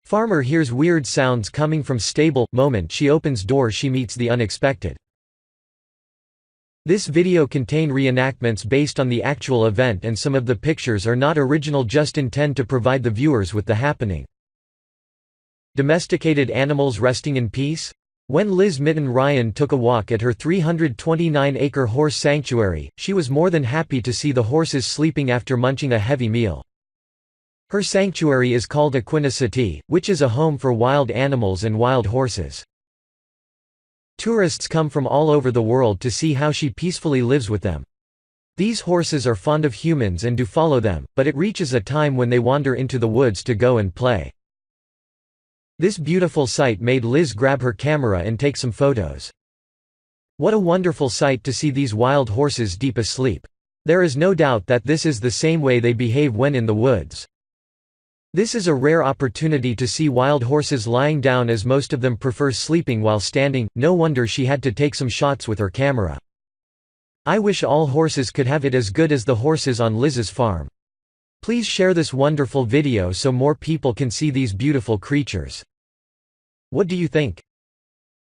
Farmer hears weird sounds coming from stable. Moment she opens door she meets the unexpected. This video contain reenactments based on the actual event and some of the pictures are not original, just intend to provide the viewers with the happening. Domesticated animals resting in peace? When Liz Mitten Ryan took a walk at her 329-acre horse sanctuary, she was more than happy to see the horses sleeping after munching a heavy meal. Her sanctuary is called Equinisity, which is a home for wild animals and wild horses. Tourists come from all over the world to see how she peacefully lives with them. These horses are fond of humans and do follow them, but it reaches a time when they wander into the woods to go and play. This beautiful sight made Liz grab her camera and take some photos. What a wonderful sight to see these wild horses deep asleep. There is no doubt that this is the same way they behave when in the woods. This is a rare opportunity to see wild horses lying down, as most of them prefer sleeping while standing. No wonder she had to take some shots with her camera. I wish all horses could have it as good as the horses on Liz's farm. Please share this wonderful video so more people can see these beautiful creatures. What do you think?